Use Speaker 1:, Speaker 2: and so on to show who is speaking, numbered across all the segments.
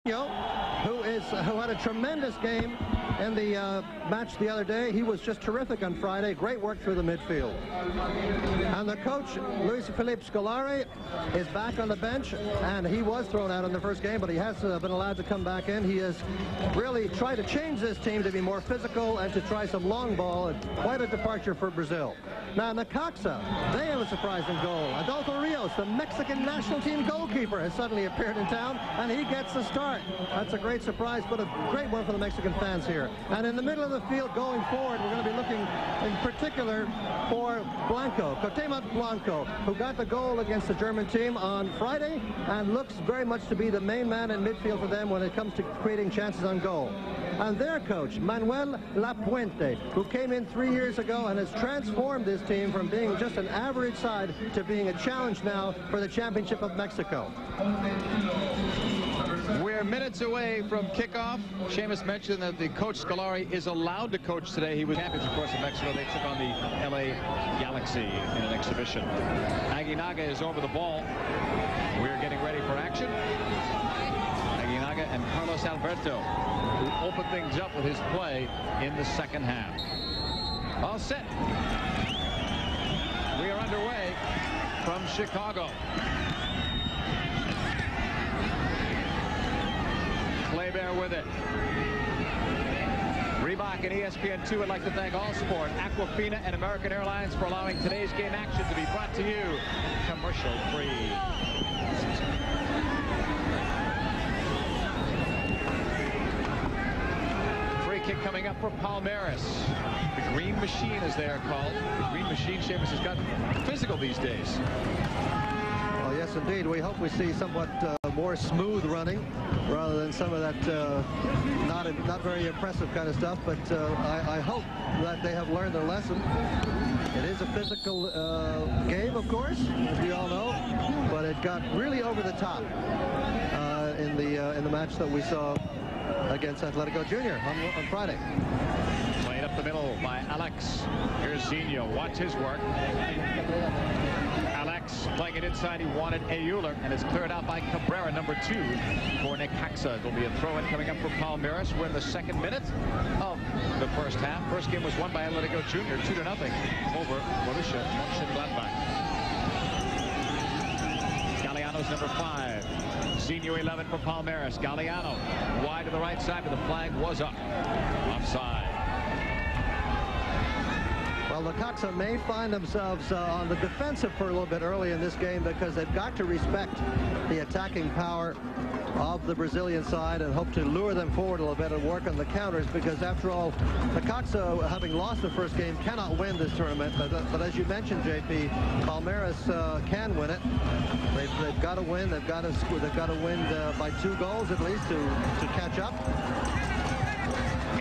Speaker 1: who had a tremendous game in the match the other day. He was just terrific on Friday. Great work through the midfield. And the coach, Luis Felipe Scolari, is back on the bench, and he was thrown out in the first game, but he has been allowed to come back in. He has really tried to change this team to be more physical and to try some long ball. Quite a departure for Brazil. Now, Necaxa, they have a surprising goal. Adolfo Rios, the Mexican national team goalkeeper, has suddenly appeared in town, and he gets the start. That's a great surprise, but a great one for the Mexican fans here. And in the middle of the field going forward, we're going to be looking in particular for Blanco, Cuauhtemoc Blanco, who got the goal against the German team on Friday and looks very much to be the main man in midfield for them when it comes to creating chances on goal. And their coach, Manuel Lapuente, who came in 3 years ago and has transformed this team from being just an average side to being a challenge now for the Championship of Mexico.
Speaker 2: We're minutes away from kickoff. Seamus mentioned that the coach Scolari is allowed to coach today. He was champions, of course, in Mexico. They took on the LA Galaxy in an exhibition. Aguinaga is over the ball. We're getting ready for action. Aguinaga and Carlos Alberto, who opened things up with his play in the second half. All set. We are underway from Chicago. Kleber with it. Reebok and ESPN2 would like to thank All Sport, Aquafina, and American Airlines for allowing today's game action to be brought to you commercial-free. Free kick coming up for Palmeiras. The Green Machine, as they are called. The Green Machine, Seamus, has gotten physical these days.
Speaker 1: Well, yes, indeed. We hope we see somewhat more smooth running rather than some of that not very impressive kind of stuff. But I hope that they have learned their lesson. It is a physical game, of course, as we all know, but it got really over the top in the match that we saw against Atletico Junior on Friday.
Speaker 2: Played up the middle by Alex. Here's Zinho. Watch his work. Alex playing it inside. He wanted Euler, and it's cleared out by Cabrera, number 2 for Necaxa. It'll be a throw-in coming up for Palmeiras. We're in the second minute of the first half. First game was won by Atletico Junior, 2-0 over Borussia Mönchengladbach. Galliano's number 5. Zinho 11 for Palmeiras. Galliano wide to the right side, but the flag was up. Offside.
Speaker 1: Well, Necaxa may find themselves on the defensive for a little bit early in this game because they've got to respect the attacking power of the Brazilian side and hope to lure them forward a little bit and work on the counters, because after all, Necaxa, having lost the first game, cannot win this tournament. But as you mentioned, JP, Palmeiras can win it. They've got to win. They've got to win by 2 goals at least to catch up.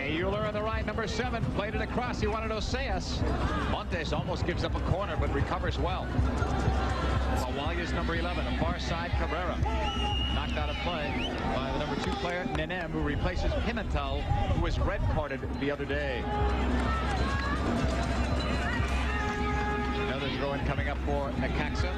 Speaker 2: Euler on the right, number 7, played it across. He wanted Oseas. Montes almost gives up a corner, but recovers well. Hawalia's number 11, on far side, Cabrera. Knocked out of play by the number 2 player, Nenem, who replaces Pimentel, who was red carded the other day. Another throw-in coming up for Necaxa.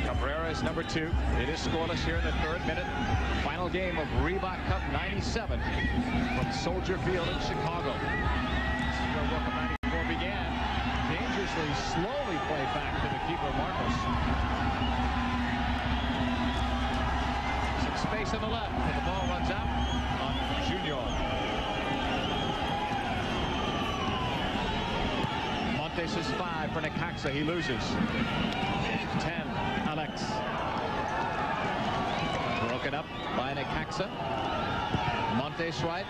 Speaker 2: Cabrera is number 2. It is scoreless here in the 3rd minute. Final game of Reebok Cup 97 from Soldier Field in Chicago. This is where World Cup 94 began. Dangerously, slowly played back to the keeper, Marcos. Some space on the left, and the ball runs out on Junior. Montes is 5 for Necaxa. He loses. 10. Alex. Broken up by Necaxa. Montes right.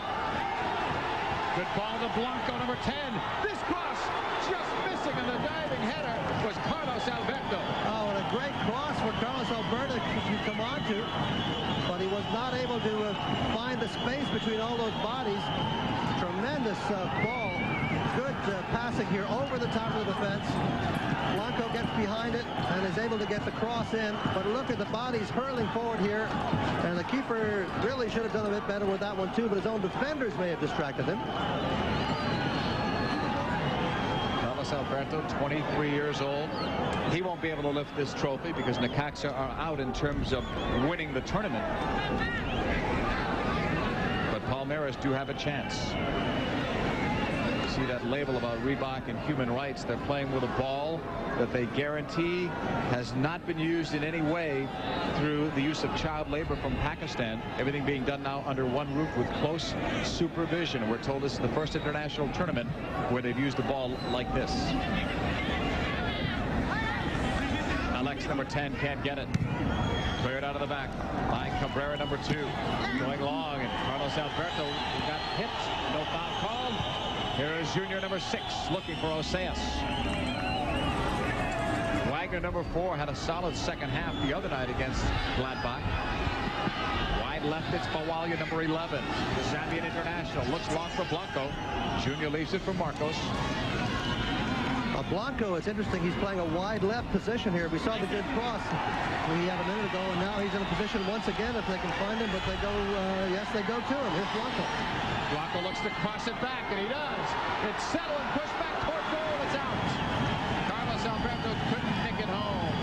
Speaker 2: Good ball to Blanco, number 10. This cross just missing, and the diving header was Carlos Alberto.
Speaker 1: Oh, and a great cross for Carlos Alberto to come on to, but he was not able to find the space between all those bodies. Tremendous ball. Good passing here over the top of the defense. Blanco gets behind it and is able to get the cross in, but look at the bodies hurling forward here, and the keeper really should have done a bit better with that one too, but his own defenders may have distracted him.
Speaker 2: Carlos Alberto, 23 years old. He won't be able to lift this trophy because Necaxa are out in terms of winning the tournament. But Palmeiras do have a chance. See that label about Reebok and human rights. They're playing with a ball that they guarantee has not been used in any way through the use of child labor from Pakistan. Everything being done now under one roof with close supervision. And we're told this is the first international tournament where they've used a ball like this. Alex, number 10, can't get it. Cleared out of the back by Cabrera, number 2. Going long, and Carlos Alberto got hit. No foul called. Here is junior number 6 looking for Oseas. Wagner, number 4, had a solid second half the other night against Gladbach. Wide left, it's Bawalia, number 11. Zambian international. Looks long for Blanco. Junior leaves it for Marcos.
Speaker 1: Blanco, it's interesting. He's playing a wide left position here. We saw the good cross we had a minute ago, and now he's in a position once again if they can find him. But they go, yes, they go to him. Here's Blanco.
Speaker 2: Blanco looks to cross it back, and he does. It's settled and pushed back toward goal. It's out. Carlos Alberto couldn't nick it home.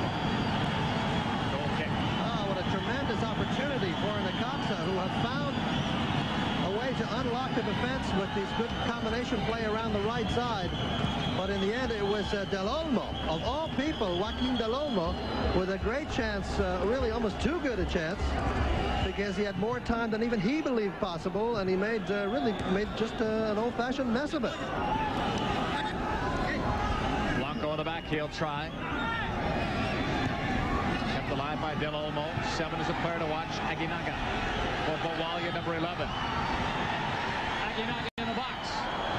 Speaker 2: Goal kick.
Speaker 1: Oh, what a tremendous opportunity for Necaxa, who have found a way to unlock the defense with this good combination play around the right side. But in the end, it was Del Olmo, of all people, Joaquin Del Olmo, with a great chance, really almost too good a chance, because he had more time than even he believed possible, and he really made just an old-fashioned mess of it.
Speaker 2: Blanco on the back, he'll try. Kept alive by Del Olmo. 7 is a player to watch. Aguinaga for Bawalia, number 11. Aguinaga in the box.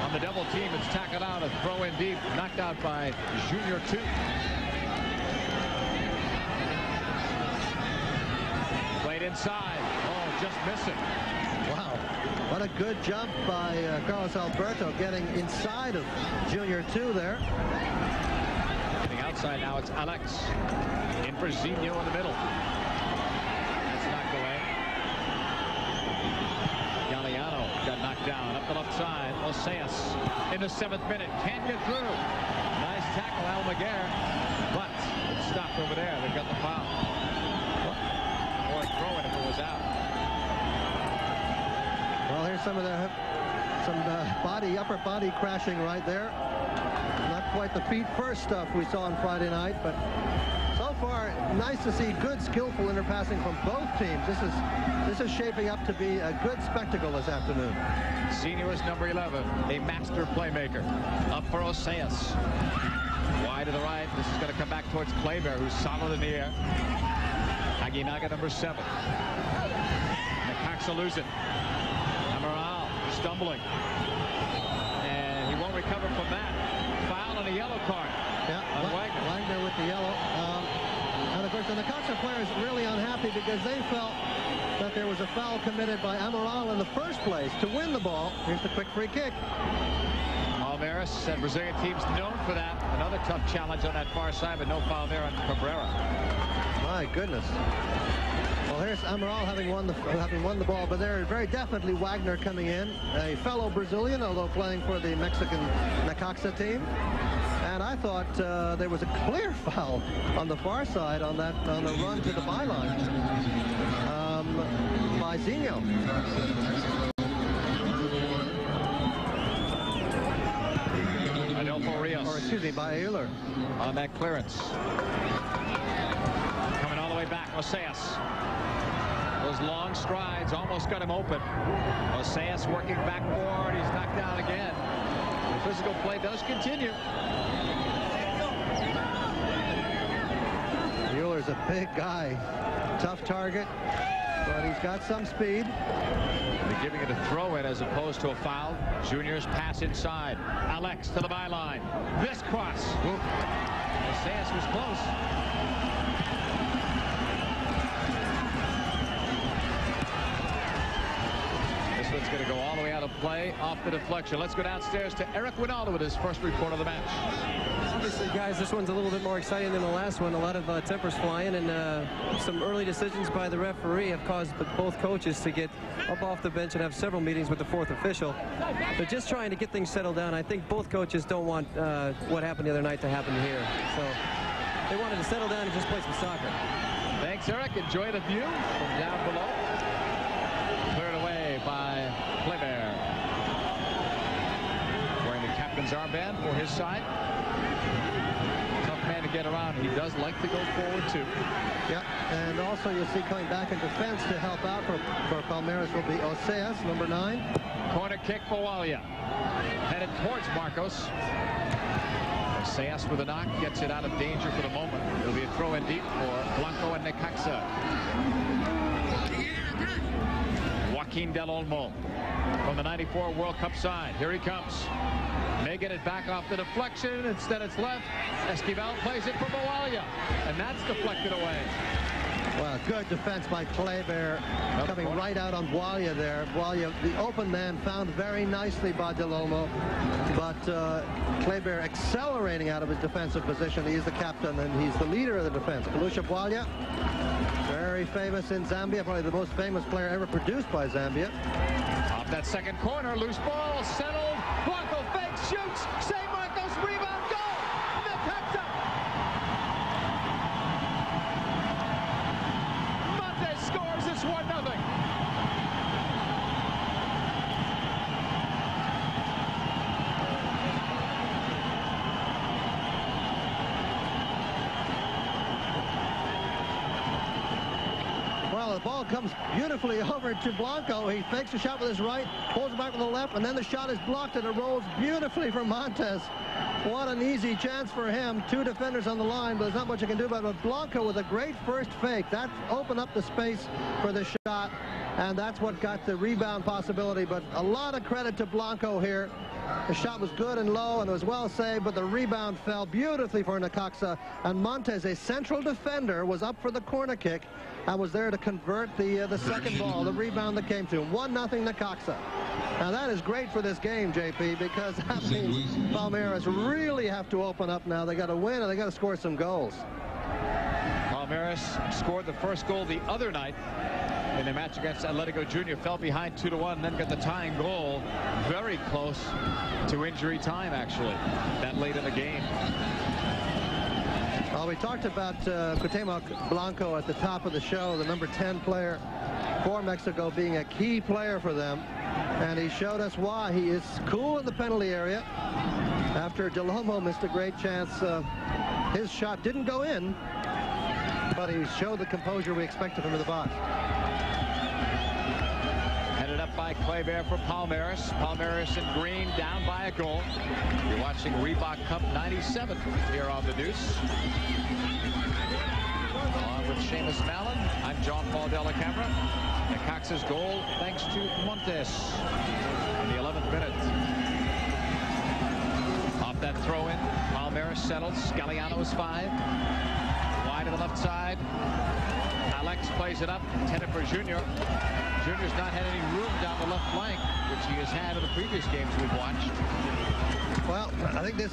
Speaker 2: On the double team, it's tackled out, a throw in deep, knocked out by Junior 2. Played inside. Oh, just missing.
Speaker 1: Wow. What a good jump by Carlos Alberto, getting inside of Junior 2 there.
Speaker 2: Getting outside now, it's Alex. In for Zinho in the middle. That's knocked away. Galliano got knocked down. Up the left side. Oseas in the 7th minute. Can't get through. Nice tackle, Almaguer. But it's stopped over there. They've got the foul. Or throw it if it was out.
Speaker 1: Well, here's some of the upper body crashing right there. Not quite the feet first stuff we saw on Friday night, but so far nice to see good skillful interpassing from both teams. This is shaping up to be a good spectacle this afternoon.
Speaker 2: Senior is number 11, a master playmaker. Up for Oseas. Wide to the right. This is going to come back towards Kleber, who's solid in the air. Aguinaga, number 7. Necaxa lose it. Amaral stumbling. And he won't recover from that. Foul and a yellow card.
Speaker 1: Yeah,
Speaker 2: on Wagner.
Speaker 1: Wagner with the yellow. And of course, the Necaxa players really unhappy because they felt that there was a foul committed by Amaral in the first place to win the ball. Here's the quick free kick.
Speaker 2: Palmeiras said Brazilian team's known for that. Another tough challenge on that far side, but no foul there on Cabrera.
Speaker 1: My goodness. Well, here's Amaral having won the ball, but there very definitely Wagner coming in, a fellow Brazilian, although playing for the Mexican Necaxa team. And I thought there was a clear foul on the far side on the run to the byline by Zinho.
Speaker 2: Adolfo Rios.
Speaker 1: Or excuse me, by Euler.
Speaker 2: On that clearance. Coming all the way back, Oseas. Those long strides almost got him open. Oseas working backboard. He's knocked down again. The physical play does continue.
Speaker 1: Euler's a big guy. Tough target, but he's got some speed.
Speaker 2: They're giving it a throw-in as opposed to a foul. Junior's pass inside. Alex to the byline. This cross. Oseas was close. This one's going to go all the way out of play, off the deflection. Let's go downstairs to Eric Winaldo with his first report of the match.
Speaker 3: Obviously, guys, this one's a little bit more exciting than the last one. A lot of tempers flying, and some early decisions by the referee have caused both coaches to get up off the bench and have several meetings with the fourth official. They're just trying to get things settled down. I think both coaches don't want what happened the other night to happen here. So they wanted to settle down and just play some soccer.
Speaker 2: Thanks, Eric. Enjoy the view from down below. Cleared away by Kleber. Wearing the captain's armband for his side. Tough man to get around. He does like to go forward, too.
Speaker 1: Yeah, and also you'll see coming back in defense to help out for Palmeiras will be Oseas, number 9.
Speaker 2: Corner kick for Walia. Headed towards Marcos. Oseas with a knock, gets it out of danger for the moment. It'll be a throw in deep for Blanco and Necaxa. Joaquin Del Olmo from the '94 World Cup side. Here he comes. May get it back off the deflection. Instead, it's left. Esquivel plays it for Walia, and that's deflected away.
Speaker 1: Well, good defense by Kleber, coming right out on Walia there. Walia, the open man, found very nicely by Del Olmo, but Kleber accelerating out of his defensive position. He's the captain, and he's the leader of the defense. Kalusha Walia, very famous in Zambia, probably the most famous player ever produced by Zambia.
Speaker 2: Off that second corner, loose ball, settled. Blanco fakes, shoots. St. Marcos, rebound, goal! Necaxa! Scores. It's 1-0.
Speaker 1: Well, the ball comes beautifully over to Blanco. He fakes a shot with his right, pulls it back with the left, and then the shot is blocked, and it rolls beautifully from Montes. What an easy chance for him. 2 defenders on the line, but there's not much you can do about it. But Blanco with a great first fake. That opened up the space for the shot, and that's what got the rebound possibility. But a lot of credit to Blanco here. The shot was good and low, and it was well saved, but the rebound fell beautifully for Necaxa. And Montes, a central defender, was up for the corner kick and was there to convert the second ball, the rebound that came to him. 1-0 Necaxa. Now that is great for this game, JP, because that means Palmeiras really have to open up now. They got to win and they got to score some goals.
Speaker 2: Palmeiras scored the first goal the other night in the match against Atletico Junior, fell behind 2-1, and then got the tying goal very close to injury time, actually, that late in the game.
Speaker 1: Well, we talked about Cuauhtemoc Blanco at the top of the show, the number 10 player for Mexico, being a key player for them. And he showed us why. He is cool in the penalty area. After Del Olmo missed a great chance, his shot didn't go in, but he showed the composure we expected from the box.
Speaker 2: Headed up by Kleber for Palmeiras. Palmeiras in green, down by a goal. You're watching Reebok Cup 97 here on the Deuce. Along with Seamus Mallon, I'm John Paul Della Camera. Necaxa's goal thanks to Montes in the 11th minute. Off that throw-in, Palmeiras settles. Scaliano is 5. Wide to the left side. Alex plays it up, intended for Junior. Junior's not had any room down the left flank, which he has had in the previous games we've watched.
Speaker 1: Well, I think this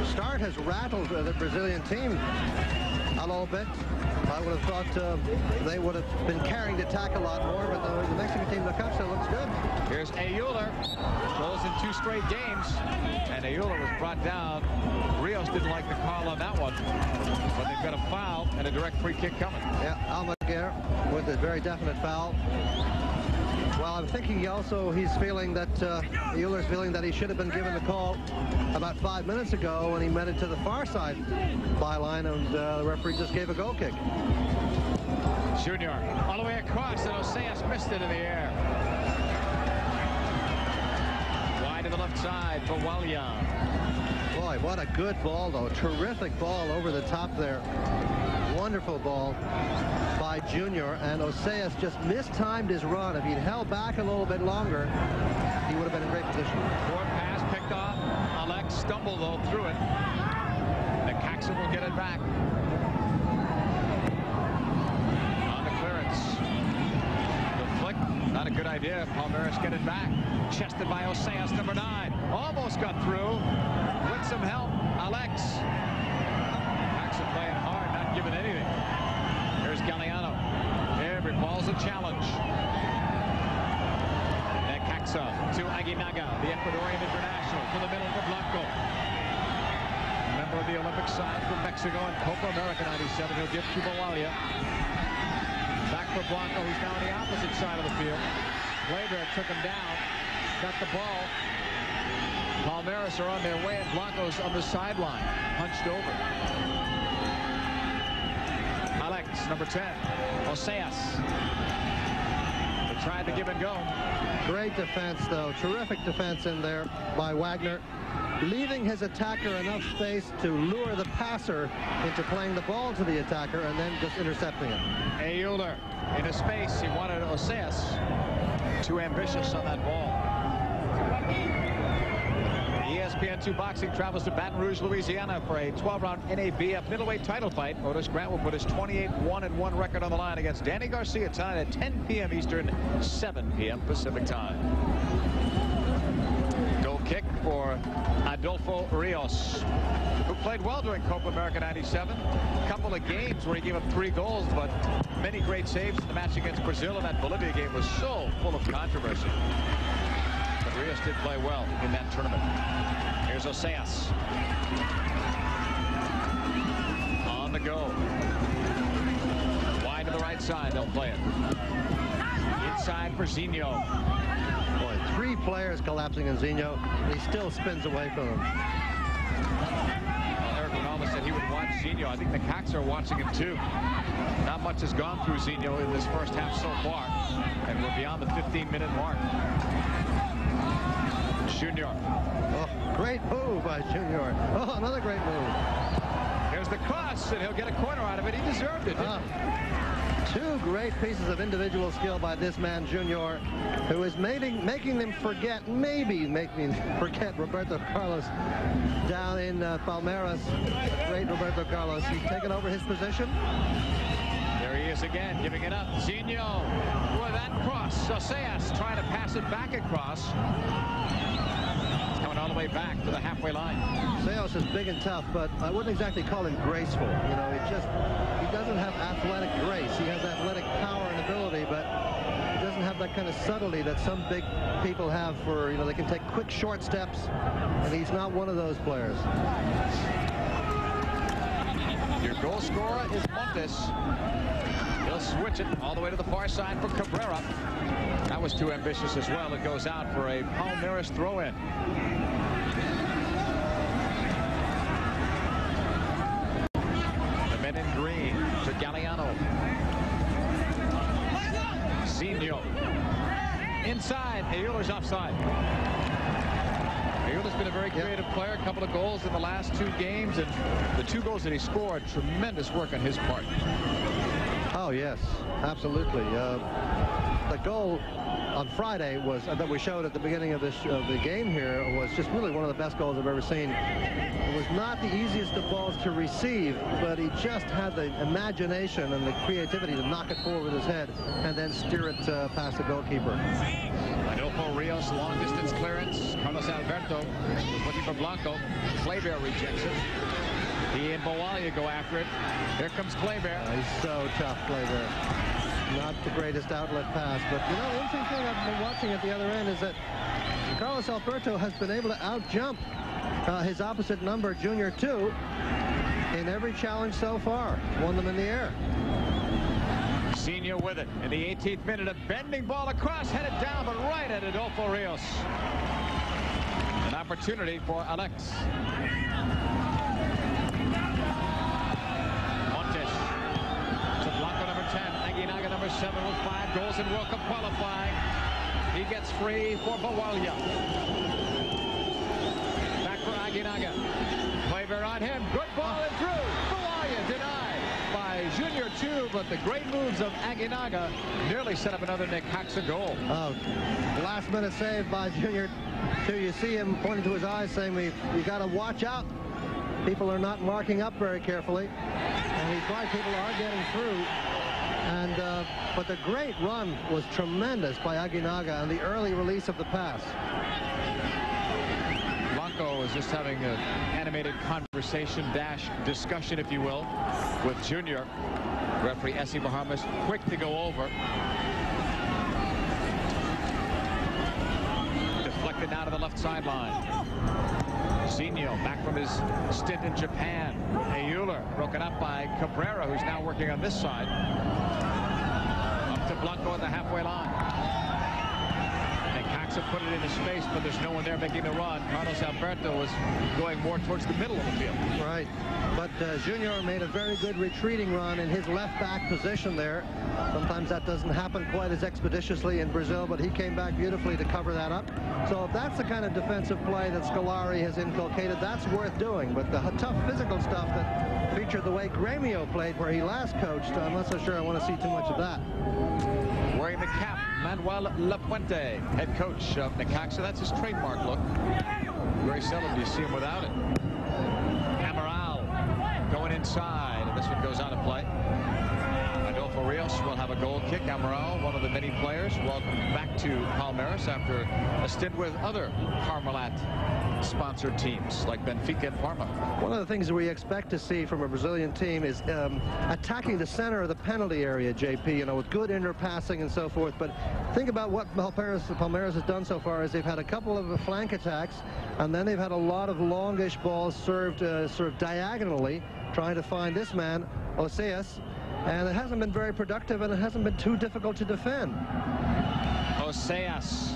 Speaker 1: start has rattled the Brazilian team a little bit. I would have thought they would have been carrying the attack a lot more, but the Mexican team, Necaxa, looks good.
Speaker 2: Here's Ayular. Goals in 2 straight games, and Ayular was brought down. Rios didn't like the call on that one, but they've got a foul and a direct free kick coming.
Speaker 1: Yeah, Almaguer with a very definite foul. Well, I'm thinking he's feeling that Euler's feeling that he should have been given the call about 5 minutes ago when he met it to the far side byline, and the referee just gave a goal kick.
Speaker 2: Junior all the way across, and Oseas missed it in the air. Wide to the left side for Walia.
Speaker 1: Boy, what a good ball, though. Terrific ball over the top there. Wonderful ball by Junior, and Oseas just mistimed his run. If he'd held back a little bit longer, he would have been in great position.
Speaker 2: Forward pass picked off. Alex stumbled, though, through it. Necaxa will get it back. On the clearance. The flick, not a good idea. Palmeiras get it back. Chested by Oseas, number 9. Almost got through. With some help, Alex. Necaxa playing hard, not giving anything. Here's Galliano. Every ball's a challenge. Necaxa to Aguinaga, the Ecuadorian international, to the middle for Blanco. Member of the Olympic side from Mexico and Copa America 97. He'll give to Bowalia. Back for Blanco, who's now on the opposite side of the field. Kleber took him down. Got the ball. Palmeiras are on their way, and Blanco's on the sideline, hunched over. Alex, number 10. Oseas. They tried to give and go.
Speaker 1: Great defense, though. Terrific defense in there by Wagner, leaving his attacker enough space to lure the passer into playing the ball to the attacker and then just intercepting it.
Speaker 2: Euler in a space. He wanted Oseas. Too ambitious on that ball. ESPN2 Boxing travels to Baton Rouge, Louisiana for a 12-round NABF middleweight title fight. Otis Grant will put his 28-1-1 record on the line against Danny Garcia tonight at 10 p.m. Eastern, 7 p.m. Pacific time. Goal kick for Adolfo Rios, who played well during Copa America 97. A couple of games where he gave up 3 goals, but many great saves. The match against Brazil in that Bolivia game was so full of controversy. But Rios did play well in that tournament. Here's Oseas. On the go. Wide to the right side, they'll play it. Inside for Zinho.
Speaker 1: Boy, 3 players collapsing in Zinho. He still spins away from them.
Speaker 2: Eric Ronaldo said he would watch Zinho. I think the Necaxa are watching him too. Not much has gone through Zinho in this first half so far, and we're beyond the 15-minute mark. Junior.
Speaker 1: Oh, great move by Junior. Oh, another great move.
Speaker 2: There's the cross, and he'll get a corner out of it. He deserved it, didn't he?
Speaker 1: 2 great pieces of individual skill by this man, Junior, who is making them forget, maybe making them forget Roberto Carlos down in Palmeiras. Great Roberto Carlos. He's taken over his position.
Speaker 2: There he is again, giving it up. Zinho with that cross. Oseas trying to pass it back across. Coming all the way back to the halfway line.
Speaker 1: Seos is big and tough, but I wouldn't exactly call him graceful. You know, he doesn't have athletic grace. He has athletic power and ability, but he doesn't have that kind of subtlety that some big people have for, you know, they can take quick, short steps, and he's not one of those players.
Speaker 2: Your goal scorer is Montes. He'll switch it all the way to the far side for Cabrera. That was too ambitious as well. It goes out for a Palmeiras throw-in. The men in green to Galliano. Zinho. Inside. Euler's offside. Euler's been a very creative player. A couple of goals in the last 2 games, and the 2 goals that he scored, tremendous work on his part.
Speaker 1: Oh, yes, absolutely. The goal on Friday was that we showed at the beginning of the game here was just really one of the best goals I've ever seen. It was not the easiest of balls to receive, but he just had the imagination and the creativity to knock it forward with his head and then steer it past the goalkeeper.
Speaker 2: Adolfo Rios, long distance clearance. Carlos Alberto was looking for Blanco. Kleber rejects it. He and Bowalia go after it. Here comes Kleber.
Speaker 1: He's so tough, Kleber. Not the greatest outlet pass, but you know, the interesting thing I've been watching at the other end is that Carlos Alberto has been able to outjump his opposite number, Junior 2, in every challenge so far. Won them in the air.
Speaker 2: Zinho with it in the 18th minute. A bending ball across, headed down, but right at Adolfo Rios. An opportunity for Alex. Montes to Blanco, number 10. Aguinaga, number 7, with 5 goals in World Cup qualifying. He gets free for Bowalia. Back for Aguinaga. Kleber on him. Good ball and through. Bowalia denied by Junior 2, but the great moves of Aguinaga nearly set up another Necaxa goal.
Speaker 1: Oh, last minute save by Junior 2. You see him pointing to his eyes saying, you got to watch out. People are not marking up very carefully. And he's right, people are getting through. And but the great run was tremendous by Aguinaga and the early release of the pass.
Speaker 2: Blanco was just having an animated conversation dash discussion, if you will, with Junior. Referee Essie Bahamas quick to go over. Deflected now to the left sideline. Zinio back from his stint in Japan. Euler broken up by Cabrera, who's now working on this side. Up to Blanco at the halfway line. Necaxa put it in his face, but there's no one there making the run. Carlos Alberto was going more towards the middle of the field.
Speaker 1: Right. But Junior made a very good retreating run in his left back position there. Sometimes that doesn't happen quite as expeditiously in Brazil, but he came back beautifully to cover that up. So if that's the kind of defensive play that Scolari has inculcated, that's worth doing. But the tough physical stuff that featured the way Grêmio played where he last coached, I'm not so sure I want to see too much of that.
Speaker 2: Wearing the cap, Manuel Lapuente, head coach of Necaxa. That's his trademark look. Very seldom do you see him without it. Amaral going inside, and this one goes out of play. Adolfo Rios will have a goal kick. Amaral, one of the many players, welcome back to Palmeiras after a stint with other Parmalat sponsored teams like Benfica and Parma.
Speaker 1: One of the things that we expect to see from a Brazilian team is attacking the center of the penalty area, JP, you know, with good inner passing and so forth. But think about what Palmeiras has done so far is they've had a couple of flank attacks, and then they've had a lot of longish balls served sort of diagonally, trying to find this man, Oseas, and it hasn't been very productive, and it hasn't been too difficult to defend.
Speaker 2: Oseas.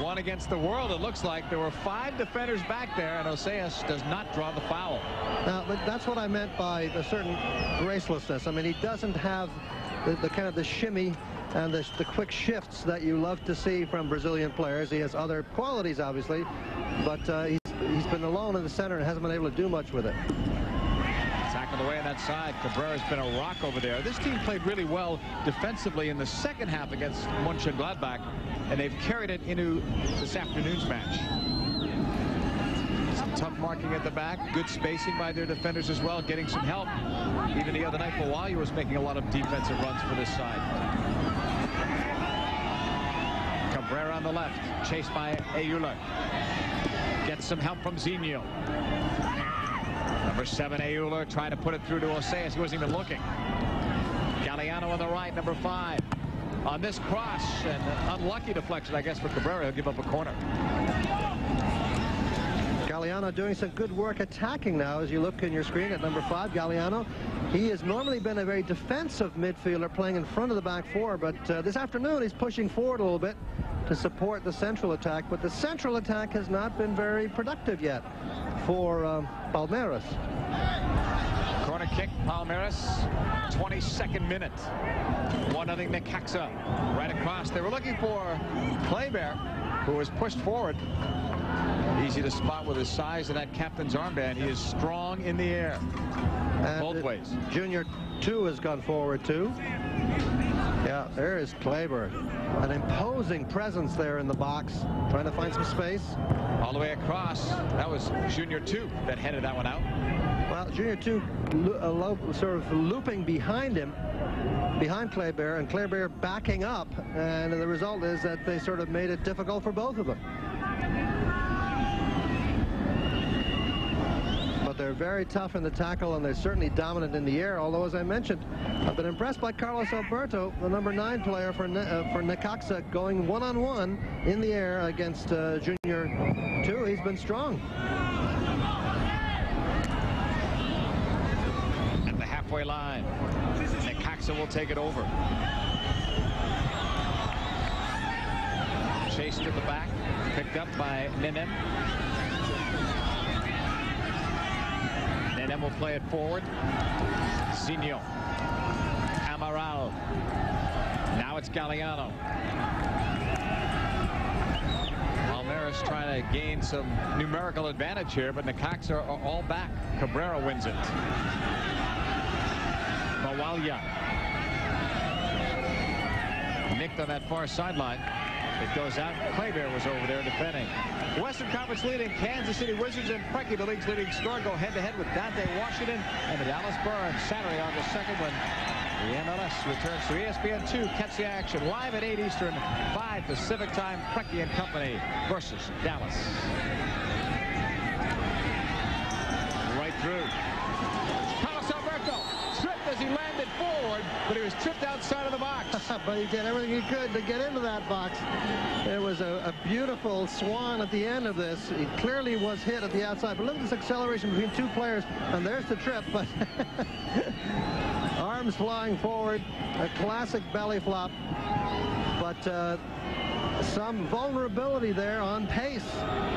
Speaker 2: One against the world, it looks like. There were 5 defenders back there, and Oseas does not draw the foul.
Speaker 1: Now, but that's what I meant by a certain gracelessness. I mean, he doesn't have the kind of the shimmy and the quick shifts that you love to see from Brazilian players. He has other qualities, obviously, but he's been alone in the center and hasn't been able to do much with it.
Speaker 2: Attacking the way on that side. Cabrera's been a rock over there. This team played really well defensively in the second half against Mönchengladbach, and they've carried it into this afternoon's match. Some tough marking at the back, good spacing by their defenders as well, getting some help. Even the other night, Mawalia was making a lot of defensive runs for this side. Cabrera on the left, chased by Euler. Gets some help from Zinio. Number 7, Euler, trying to put it through to Oseas. He wasn't even looking. Galliano on the right, number 5. On this cross, an unlucky deflection, I guess, for Cabrera. He'll give up a corner.
Speaker 1: Galliano doing some good work attacking now. As you look in your screen at number 5, Galliano. He has normally been a very defensive midfielder playing in front of the back 4, but this afternoon he's pushing forward a little bit to support the central attack, but the central attack has not been very productive yet for Palmeiras.
Speaker 2: Corner kick, Palmeiras, 22nd minute. 1-0 Necaxa. Right across. They were looking for Kleber, who was pushed forward. Easy to spot with his size and that captain's armband. He is strong in the air. And both ways.
Speaker 1: Junior 2 has gone forward too. Yeah, there is Kleber. An imposing presence there in the box, trying to find some space.
Speaker 2: All the way across. That was Junior 2 that headed that one out.
Speaker 1: Well, Junior 2 sort of looping behind him, behind Kleber, and Kleber backing up, and the result is that they sort of made it difficult for both of them. But they're very tough in the tackle, and they're certainly dominant in the air, although, as I mentioned, I've been impressed by Carlos Alberto, the number 9 player for Necaxa, going one-on-one in the air against Junior 2. He's been strong.
Speaker 2: At the halfway line, Necaxa will take it over. Chased to the back, picked up by Nenem. Nenem will play it forward. Zinio. Amaral. Now it's Galliano. Palmeiras trying to gain some numerical advantage here, but Necaxa are all back. Cabrera wins it. Mawalia. Nicked on that far sideline. It goes out. Kleber was over there defending. Western Conference leading Kansas City Wizards and Preki, the league's leading scorer, go head-to-head with Dante Washington and the Dallas Burns Saturday, August 2nd, when the MLS returns to ESPN2. Catch the action live at 8 Eastern, 5 Pacific time. Preki and company versus Dallas. outside of the box.
Speaker 1: But he did everything he could to get into that box. There was a beautiful swan at the end of this. He clearly was hit at the outside. But look at this acceleration between two players. And there's the trip. But arms flying forward. A classic belly flop. But some vulnerability there on pace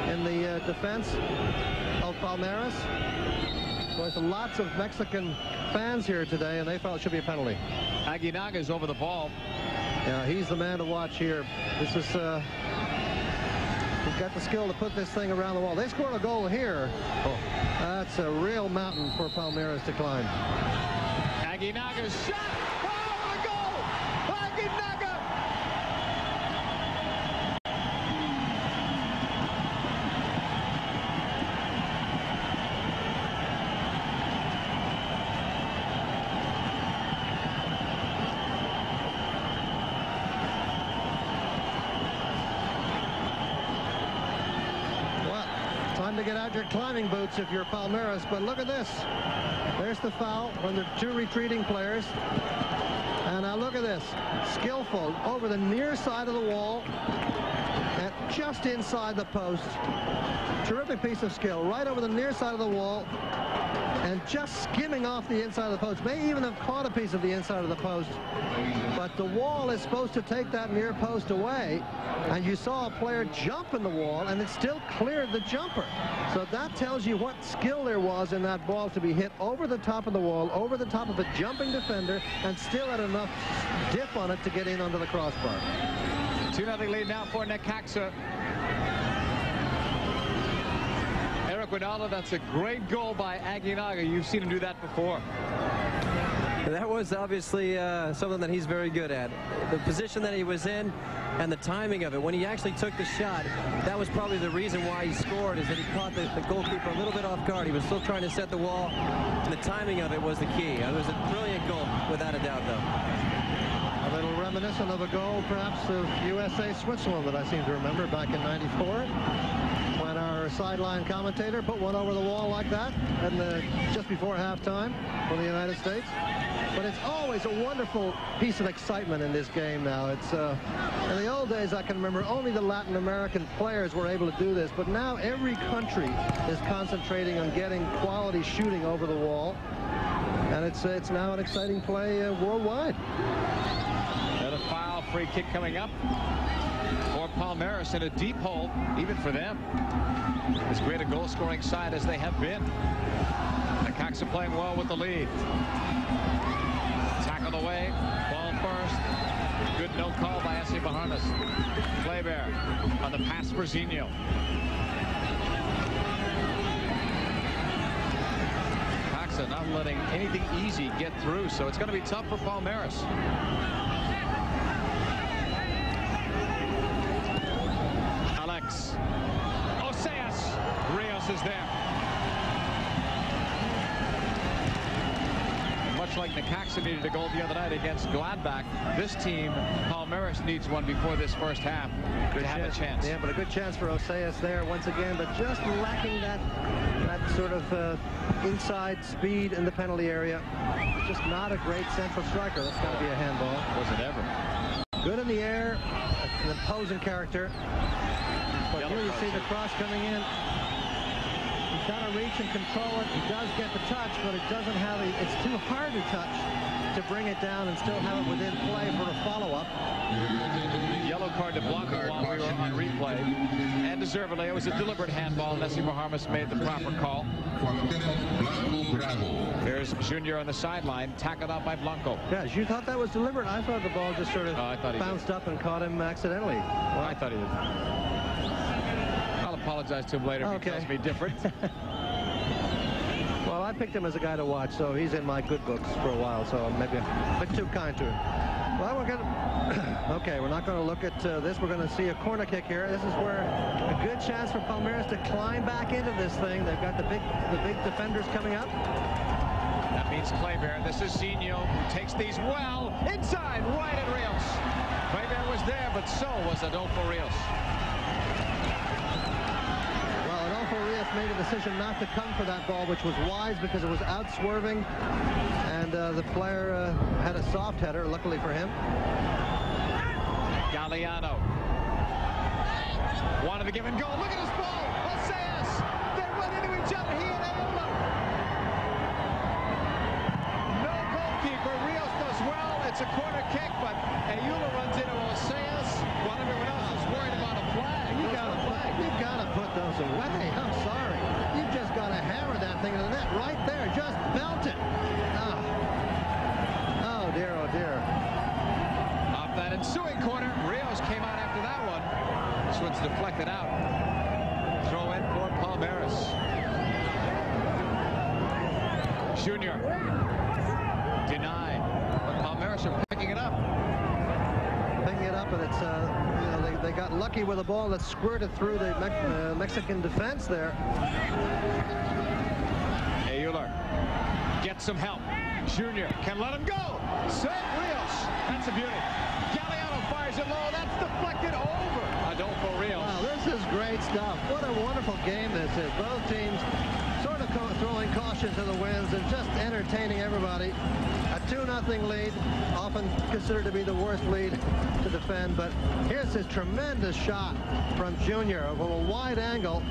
Speaker 1: in the defense of Palmeiras. Of course, lots of Mexican fans here today, and they felt it should be a penalty.
Speaker 2: Aguinaga's over the ball.
Speaker 1: Yeah, he's the man to watch here. This is, he's got the skill to put this thing around the wall. They scored a goal here. Oh, that's a real mountain for Palmeiras to climb.
Speaker 2: Aguinaga's shot. Oh, the goal! Aguinaga!
Speaker 1: To get out your climbing boots if you're Palmeiras, but look at this. There's the foul from the two retreating players. And now look at this. Skillful over the near side of the wall and just inside the post. Terrific piece of skill. Right over the near side of the wall and just skimming off the inside of the post. May even have caught a piece of the inside of the post. But the wall is supposed to take that near post away. And you saw a player jump in the wall, and it still cleared the jumper. So that tells you what skill there was in that ball to be hit over the top of the wall, over the top of a jumping defender, and still had enough dip on it to get in under the crossbar.
Speaker 2: 2-0 lead now for Necaxa. Eric Ronaldo, that's a great goal by Aguinaga. You've seen him do that before.
Speaker 3: That was obviously something that he's very good at. The position that he was in and the timing of it. When he actually took the shot, that was probably the reason why he scored, is that he caught the goalkeeper a little bit off guard. He was still trying to set the wall, and the timing of it was the key. It was a brilliant goal, without a doubt, though.
Speaker 1: A little reminiscent of a goal, perhaps, of USA-Switzerland that I seem to remember back in '94. When our sideline commentator put one over the wall like that and just before halftime for the United States. But it's always a wonderful piece of excitement in this game now. It's in the old days, I can remember only the Latin American players were able to do this, but now every country is concentrating on getting quality shooting over the wall, and it's now an exciting play worldwide.
Speaker 2: Another foul, free kick coming up for Palmeiras in a deep hole, even for them. As great a goal-scoring side as they have been. Necaxa playing well with the lead. Tackle away, ball first. Good no call by S.C. Bahamas. Kleber on the pass for Zinho. Necaxa not letting anything easy get through, so it's going to be tough for Palmeiras. Alex. Oseas. Rios is there. Much like Necaxa needed a goal the other night against Gladbach, this team, Palmeiras, needs one before this first half to have a chance.
Speaker 1: Yeah, but a good chance for Oseas there once again, but just lacking that sort of inside speed in the penalty area. Just not a great central striker. That's got to be a handball.
Speaker 2: Was it ever?
Speaker 1: Good in the air, an imposing character. But here you see the cross coming in. He's got to reach and control it. He does get the touch, but it doesn't have it. It's too hard to touch to bring it down and still have it within play for a follow-up.
Speaker 2: Yellow card to Blanco while we were on replay. And deservedly, it was a deliberate handball. Nessie Bahamas made the proper call. There's Junior on the sideline, tackled out by Blanco.
Speaker 1: Yeah, you thought that was deliberate. I thought the ball just sort of bounced up and caught him accidentally.
Speaker 2: Well, I thought he did. I'll apologize to him later if he tells me different.
Speaker 1: Well, I picked him as a guy to watch, so he's in my good books for a while, so maybe a bit too kind to him. Well, we're going to... Okay, we're not going to look at this. We're going to see a corner kick here. This is where a good chance for Palmeiras to climb back into this thing. They've got the big defenders coming up.
Speaker 2: That means Kleber. This is Zinho, who takes these well inside, right at Rios. Kleber was there, but so was Adolfo Rios.
Speaker 1: Well, Adolfo Rios just made a decision not to come for that ball, which was wise because it was out swerving, and the player had a soft header, luckily for him.
Speaker 2: Galliano wanted to give and go. Look at his ball. Oseas. They run into each other. He and Ayala. No goalkeeper. Rios does well. It's a corner kick, but Ayala runs into Oseas while everyone else is worried about a flag.
Speaker 1: You've got to put those away. I'm sorry. You've just got to hammer that thing in the net right there. Just belt it. Oh dear, oh dear.
Speaker 2: Off that ensuing corner, Rios came out after that one. This one's deflected out. Throw in for Palmeiras. Junior denied, but Palmeiras are picking it up.
Speaker 1: Picking it up, and it's you know, they got lucky with a ball that squirted through the Mexican defense there.
Speaker 2: Ayala gets some help. Junior can let him go. Save Rios. That's a beauty. Galliano fires it low. That's deflected over. Adolfo Rios.
Speaker 1: Wow, this is great stuff. What a wonderful game this is. Both teams sort of throwing caution to the winds and just entertaining everybody. A 2-0 lead, often considered to be the worst lead to defend, but here's this tremendous shot from Junior from a wide angle,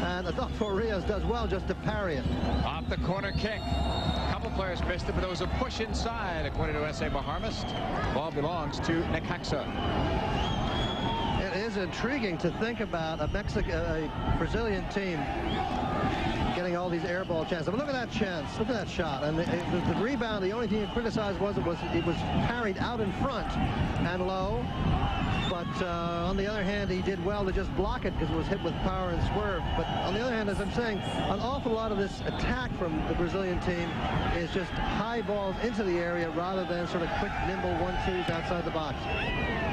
Speaker 1: and Adolfo Rios does well just to parry it.
Speaker 2: Off the corner kick. A couple players missed it, but there was a push inside, according to S.A. Baharmist. Ball belongs to Necaxa.
Speaker 1: It is intriguing to think about a Brazilian team getting all these air ball chances. But look at that chance. Look at that shot. And the rebound, the only thing you criticized was it was parried out in front and low. But on the other hand, he did well to just block it because it was hit with power and swerve. But on the other hand, as I'm saying, an awful lot of this attack from the Brazilian team is just high balls into the area rather than sort of quick, nimble 1-2s outside the box.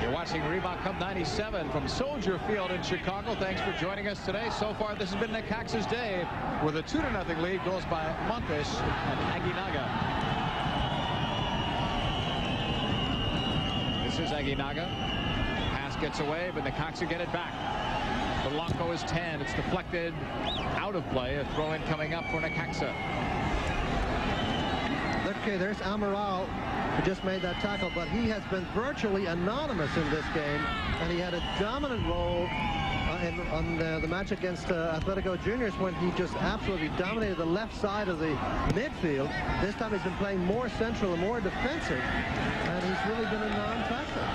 Speaker 2: You're watching Reebok Cup 97 from Soldier Field in Chicago. Thanks for joining us today. So far, this has been Necaxa's day with a 2-0 lead. Goes by Montes and Aguinaga. This is Aguinaga. Pass gets away, but Necaxa get it back. Blanco is 10. It's deflected out of play. A throw-in coming up for Necaxa.
Speaker 1: Okay, there's Amaral, who just made that tackle, but he has been virtually anonymous in this game, and he had a dominant role on the match against Atletico Juniors when he just absolutely dominated the left side of the midfield. This time he's been playing more central and more defensive, and he's really been a non-factor.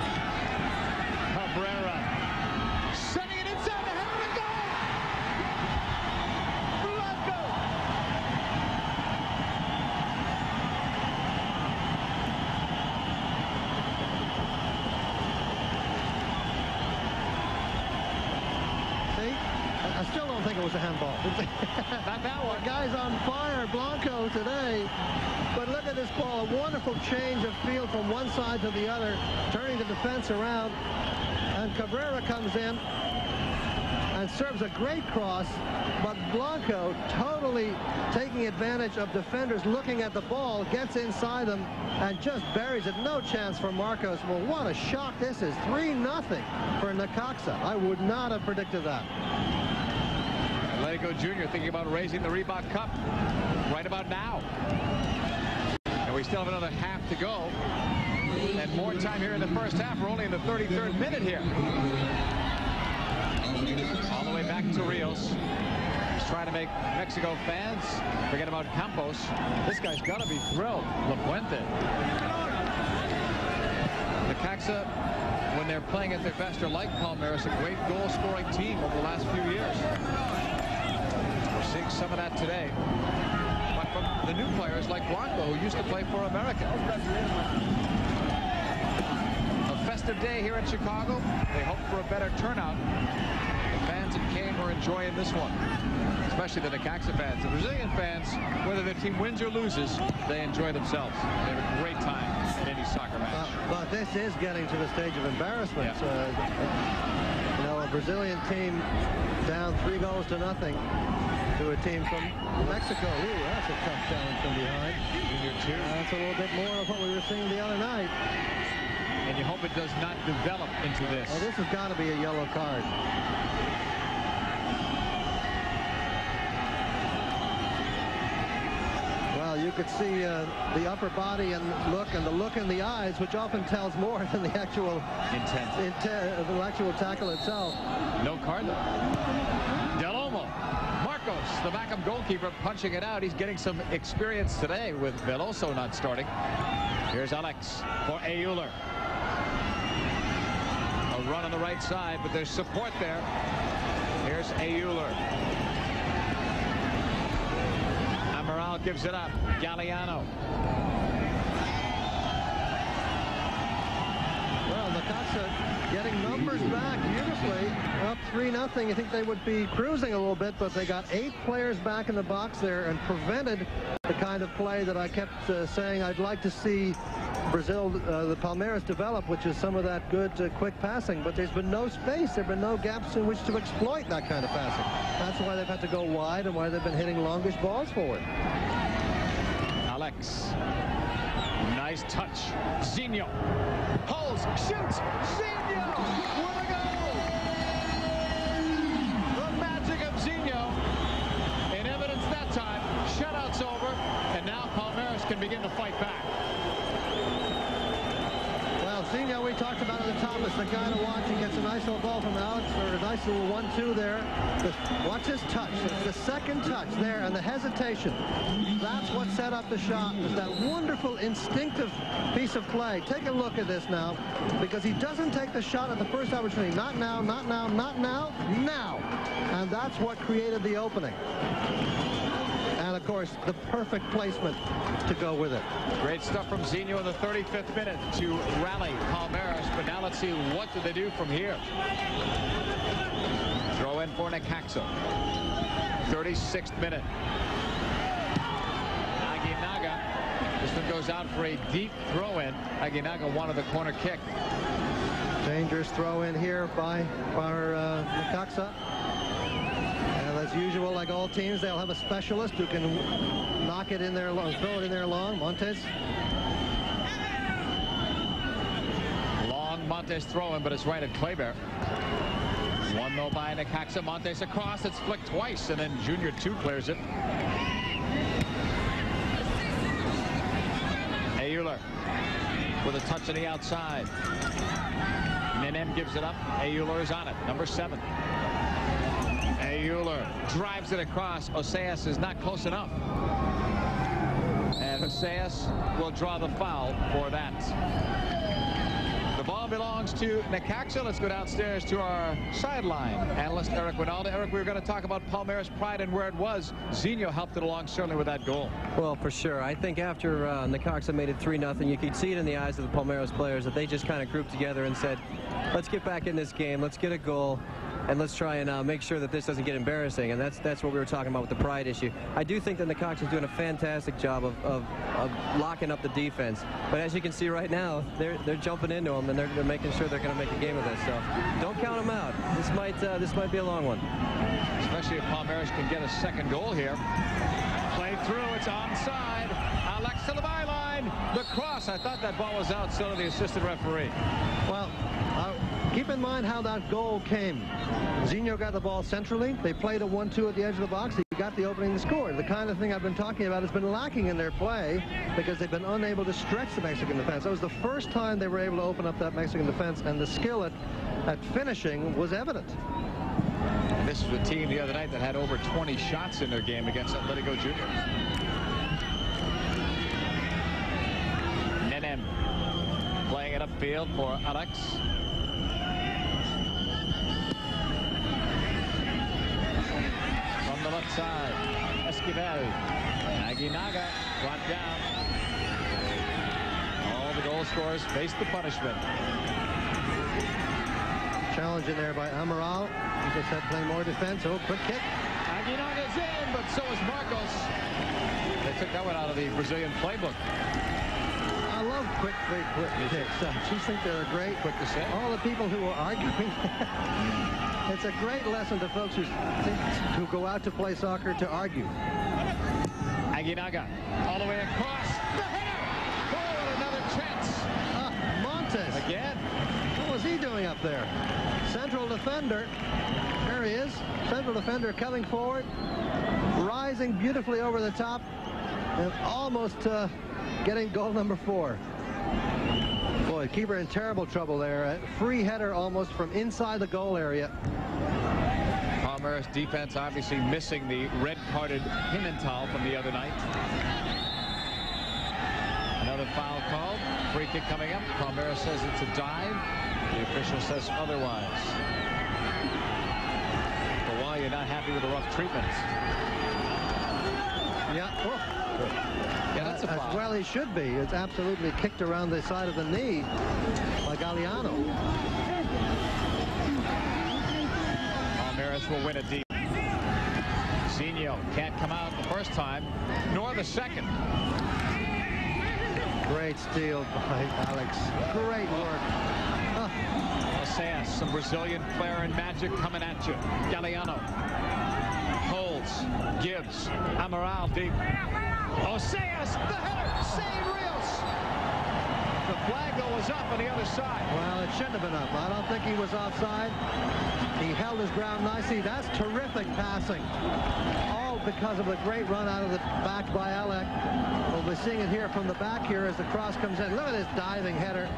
Speaker 2: Cabrera sending it inside the head of the goal. Blanco.
Speaker 1: I still don't think it was a handball.
Speaker 2: Not that one.
Speaker 1: The guy's on fire, Blanco, today. But look at this ball. A wonderful change of field from one side to the other, turning the defense around. And Cabrera comes in and serves a great cross. But Blanco, totally taking advantage of defenders looking at the ball, gets inside them and just buries it. No chance for Marcos. Well, what a shock this is. 3-0 for Necaxa. I would not have predicted that.
Speaker 2: Atletico Junior thinking about raising the Reebok Cup right about now. And we still have another half to go. And more time here in the first half. We're only in the 33rd minute here. All the way back to Rios. He's trying to make Mexico fans forget about Campos. This guy's got to be thrilled. La Puente. Necaxa, when they're playing at their best, are like Palmeiras, a great goal-scoring team over the last few years. We're seeing some of that today. But from the new players like Blanco, who used to play for America. A festive day here in Chicago. They hope for a better turnout. The fans that came are enjoying this one, especially the Necaxa fans. The Brazilian fans, whether their team wins or loses, they enjoy themselves. They have a great time in any soccer match.
Speaker 1: But this is getting to the stage of embarrassment.
Speaker 2: Yeah.
Speaker 1: You know, a Brazilian team down 3-0 to a team from Mexico. Ooh, that's a tough challenge from behind. That's a little bit more of what we were seeing the other night.
Speaker 2: And you hope it does not develop into this.
Speaker 1: Well, this has got to be a yellow card. you could see the upper body and the look in the eyes, which often tells more than the actual
Speaker 2: intent,
Speaker 1: the actual tackle itself.
Speaker 2: No card though. Del Olmo. Marcos, the backup goalkeeper, punching it out. He's getting some experience today with Veloso not starting. Here's Alex for Euler. A run on the right side, but there's support there. Here's Euler. Amaral gives it up. Galliano.
Speaker 1: Well, Necaxa getting numbers back beautifully. Up 3-0. You think they would be cruising a little bit, but they got 8 players back in the box there and prevented the kind of play that I kept saying I'd like to see Brazil, the Palmeiras develop, which is some of that good quick passing. But there's been no space. There have been no gaps in which to exploit that kind of passing. That's why they've had to go wide and why they've been hitting longish balls forward.
Speaker 2: Alex. Nice touch. Zinho. Holds. Shoots. Zinho with a goal. The magic of Zinho in evidence that time. Shutout's over. And now Palmeiras can begin to fight back.
Speaker 1: Zinho, we talked about at the top, is the guy to watch. He gets a nice little ball from Alex, or a nice little 1-2 there. Watch his touch. The second touch there and the hesitation. That's what set up the shot. Is that wonderful instinctive piece of play. Take a look at this now, because he doesn't take the shot at the first opportunity. Not now, not now, not now, now. And that's what created the opening. And, of course, the perfect placement to go with it.
Speaker 2: Great stuff from Zinho in the 35th minute to rally Palmeiras. But now let's see, what do they do from here? Throw in for Necaxa. 36th minute. Aguinaga. This one goes out for a deep throw in. Aguinaga wanted the corner kick.
Speaker 1: Dangerous throw in here by Necaxa. As usual, like all teams, they'll have a specialist who can knock it in there long, throw it in there long. Montes.
Speaker 2: Long Montes throwing, but it's right at Kleber. 1-0 by Necaxa. Montes across. It's flicked twice, and then Junior 2 clears it. Euler with a touch on the outside. Nenem gives it up. Euler is on it. Number 7. Euler drives it across. Oseas is not close enough. And Oseas will draw the foul for that. The ball belongs to Necaxa. Let's go downstairs to our sideline analyst, Eric Winalda. Eric, we were going to talk about Palmeiras' pride and where it was. Zinho helped it along, certainly, with that goal.
Speaker 3: Well, for sure. I think after Necaxa made it 3-0, you could see it in the eyes of the Palmeiras players that they just kind of grouped together and said, let's get back in this game. Let's get a goal. And let's try and make sure that this doesn't get embarrassing. And that's what we were talking about with the pride issue. I do think that Necaxa is doing a fantastic job of locking up the defense. But as you can see right now, they're jumping into them, and they're making sure they're going to make a game of this. So don't count them out. This might be a long one.
Speaker 2: Especially if Palmeiras can get a second goal here. Played through. It's onside. Alex to the byline. The cross. I thought that ball was out. So did the assistant referee.
Speaker 1: Well, keep in mind how that goal came. Zinho got the ball centrally. They played a 1-2 at the edge of the box. He got the opening and scored. The kind of thing I've been talking about has been lacking in their play because they've been unable to stretch the Mexican defense. That was the first time they were able to open up that Mexican defense, and the skill at finishing was evident.
Speaker 2: This was a team the other night that had over 20 shots in their game against Atletico Junior. Nenem playing it upfield for Alex. From the left side, Esquivel. Aguinaga brought down. All the goal scorers face the punishment.
Speaker 1: Challenge in there by Amaral. He just had to play more defense. Oh, quick kick.
Speaker 2: Aguinaga's in, but so is Marcos. They took that one out of the Brazilian playbook.
Speaker 1: I love quick kicks. I just think they're great.
Speaker 2: Quick to say.
Speaker 1: All the people who are arguing. It's a great lesson to folks who go out to play soccer to argue.
Speaker 2: Aguinaga all the way across. The header! Oh, another chance.
Speaker 1: Montes.
Speaker 2: Again.
Speaker 1: What was he doing up there? Central defender. There he is. Central defender coming forward. Rising beautifully over the top. and almost getting goal number 4. Boy, keeper in terrible trouble there. Free header almost from inside the goal area.
Speaker 2: Palmeiras defense obviously missing the red-carded Pimentel from the other night. Another foul called. Free kick coming up. Palmeiras says it's a dive. The official says otherwise. But while you're not happy with the rough treatment.
Speaker 1: Yeah.
Speaker 2: Yeah, that's a foul.
Speaker 1: As well he should be. It's absolutely kicked around the side of the knee by Galliano.
Speaker 2: Palmeiras will win it deep. Zinho can't come out the first time, nor the second.
Speaker 1: Great steal by Alex. Great work.
Speaker 2: Oseas, some Brazilian flair and magic coming at you. Galliano holds, gives. Amaral deep. Oseas, the header, save Rios. The flag though was up on the other side.
Speaker 1: Well, it shouldn't have been up. I don't think he was offside. He held his ground nicely. That's terrific passing. All because of the great run out of the back by Alec. We'll be seeing it here from the back here as the cross comes in. Look at this diving header.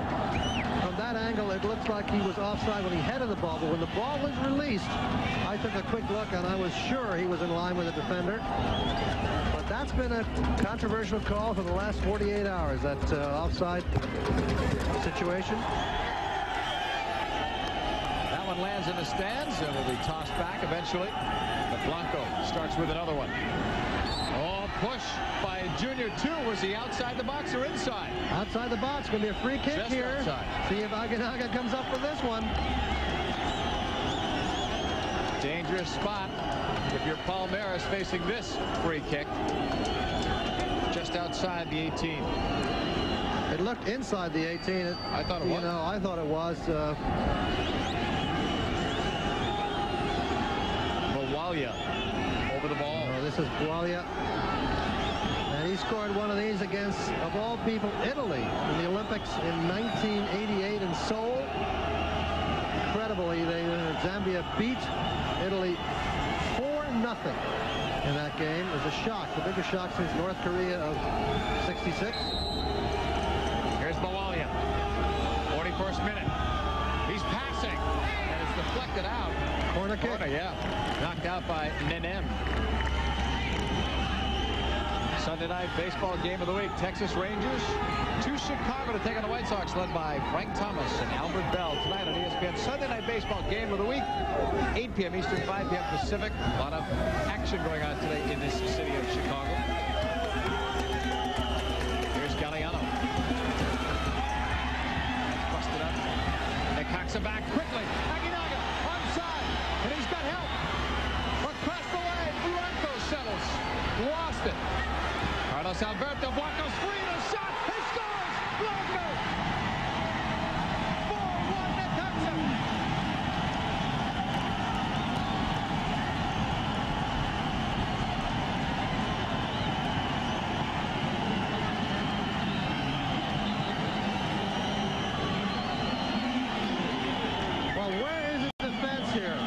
Speaker 1: From that angle, it looks like he was offside when he headed the ball, but when the ball was released, I took a quick look and I was sure he was in line with the defender. But that's been a controversial call for the last 48 hours, that offside situation.
Speaker 2: That one lands in the stands and will be tossed back eventually. But Blanco starts with another one. Oh, push by Junior 2. Was he outside the box or inside?
Speaker 1: Outside the box. Going to be a free kick
Speaker 2: just
Speaker 1: here.
Speaker 2: Outside.
Speaker 1: See if Aguinaga comes up for this one.
Speaker 2: Dangerous spot if you're Palmeiras facing this free kick. Just outside the 18.
Speaker 1: It looked inside the 18.
Speaker 2: I thought it was.
Speaker 1: You know, I thought it was.
Speaker 2: Bowalia over the ball.
Speaker 1: Oh, this is Bowalia. And he scored one of these against, of all people, Italy in the Olympics in 1988 in Seoul. Incredibly, Zambia beat Italy 4-0 in that game. It was a shock, the biggest shock since North Korea of '66.
Speaker 2: Here's Bowalia. 41st minute. He's passing, and it's deflected out.
Speaker 1: Corner kick.
Speaker 2: Corner, yeah. Knocked out by Nenem. Sunday night baseball game of the week. Texas Rangers to Chicago to take on the White Sox, led by Frank Thomas and Albert Bell tonight on ESPN. Sunday night baseball game of the week. 8 p.m. Eastern, 5 p.m. Pacific. A lot of action going on today in this city of Chicago. Here's Galliano. Busted up. Necaxa back quickly. Aguinaga onside, and he's got help. Across the way, Blanco settles. Lost it. Carlos Alberto, Blanco's free, and a shot. He scores! Blanco! 4-1 Necaxa.
Speaker 1: Well, where is the defense here?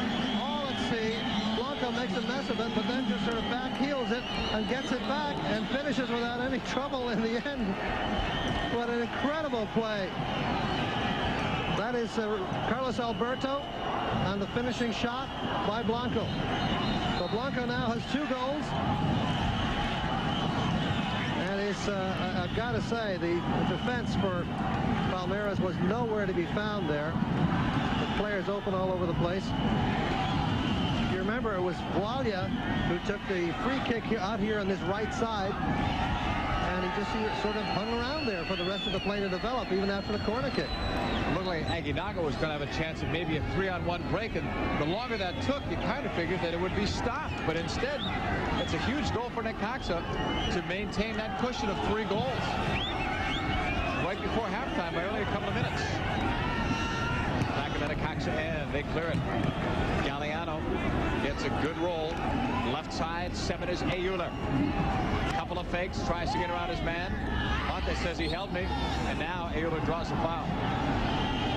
Speaker 1: All at sea. Blanco makes a mess of it, but then just sort of back heels it and gets it back and finishes without any trouble in the end. What an incredible play. That is Carlos Alberto and the finishing shot by Blanco. So Blanco now has 2 goals. And it's, I've got to say, the defense for Palmeiras was nowhere to be found there. The players open all over the place. If you remember, it was Bowalia who took the free kick here, out here on this right side. And he just sort of hung around there for the rest of the play to develop, even after the corner kick.
Speaker 2: It looked like Aguinaga was going to have a chance at maybe a 3-on-1 break, and the longer that took, you kind of figured that it would be stopped. But instead, it's a huge goal for Necaxa to maintain that cushion of 3 goals. Right before halftime by only a couple of minutes. Back in the Necaxa end, they clear it. Galliano gets a good roll. Left side, 7 is Euler. Couple of fakes, tries to get around his man. Monte says he held me, and now Euler draws a foul.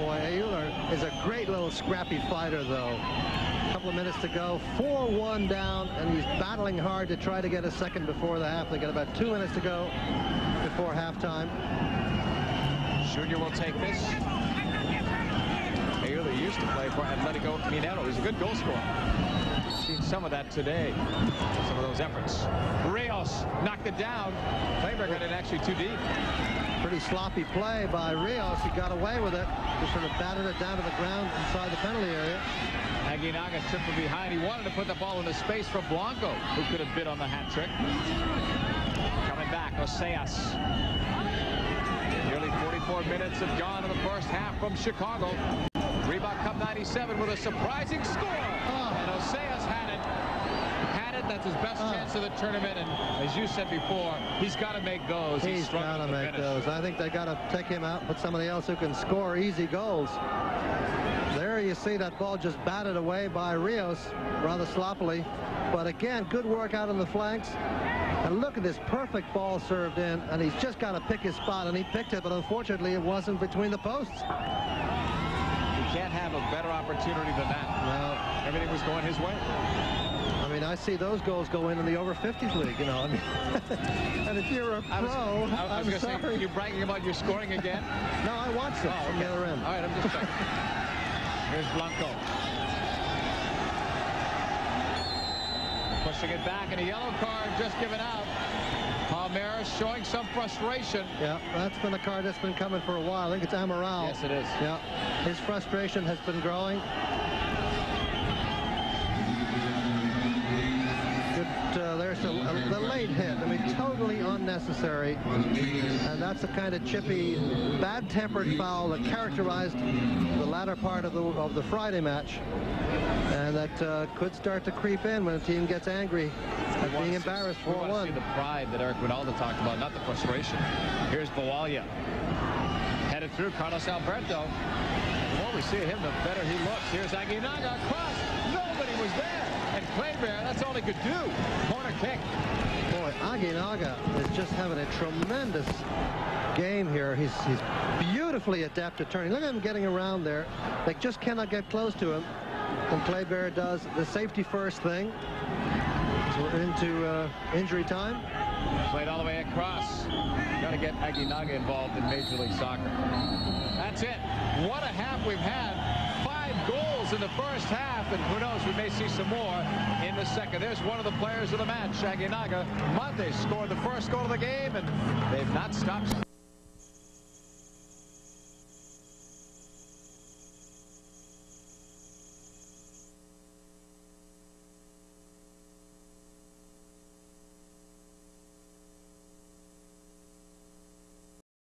Speaker 1: Boy, Euler is a great little scrappy fighter, though. A couple of minutes to go. 4-1 down, and he's battling hard to try to get a second before the half. They got about 2 minutes to go before halftime.
Speaker 2: Junior will take this. He used to play for Atletico Mineiro. He's a good goal scorer. Seen some of that today. Some of those efforts. Rios knocked it down. Kleberg didn't actually too deep.
Speaker 1: Pretty sloppy play by Rios. He got away with it. Just sort of batted it down to the ground inside the penalty area.
Speaker 2: Aguinaga tipped from behind. He wanted to put the ball into space for Blanco, who could have bid on the hat trick. Coming back, Oseas. Nearly 44 minutes have gone in the first half from Chicago. Reebok Cup 97 with a surprising score. And Oseas had it. That's his best chance of the tournament. And as you said before, he's got to make those.
Speaker 1: He's got to make those. I think they got to take him out and put somebody else who can score easy goals. There you see that ball just batted away by Rios rather sloppily. But again, good work out on the flanks. And look at this perfect ball served in. And he's just got to pick his spot. And he picked it, but unfortunately it wasn't between the posts.
Speaker 2: You can't have a better opportunity than that.
Speaker 1: No.
Speaker 2: Everything was going his way.
Speaker 1: I mean, I see those goals go in the over 50s league, you know. I mean, and if you're a pro, I'm sorry.
Speaker 2: Say, you're bragging about your scoring again?
Speaker 1: No, I watched it from the other end.
Speaker 2: All right, I'm just checking. Here's Blanco. Pushing it back, and a yellow card just given out. Palmeiras showing some frustration.
Speaker 1: Yeah, that's been a card that's been coming for a while. I think it's Amaral.
Speaker 2: Yes, it is.
Speaker 1: Yeah, his frustration has been growing. There's the late hit. I mean, totally unnecessary. And that's the kind of chippy, bad-tempered foul that characterized the latter part of the Friday match. And that could start to creep in when a team gets angry at being embarrassed 4-1.
Speaker 2: We want to see the pride that Eric Ronaldo talked about, not the frustration. Here's Bawalia. Headed through Carlos Alberto. The more we see him, the better he looks. Here's Aguinaga across. Nobody was there. And Kleber, that's all he could do. Corner kick.
Speaker 1: Boy, Aguinaga is just having a tremendous game here. He's beautifully adept at turning. Look at him getting around there. They just cannot get close to him. And Kleber does the safety first thing. So we're into injury time.
Speaker 2: Played all the way across. Got to get Aguinaga involved in Major League Soccer. That's it. What a half we've had. 5 goals in the first half, and who knows, we may see some more in the second. There's one of the players of the match, Aguinaga. Monday scored the first goal of the game, and they've not stopped.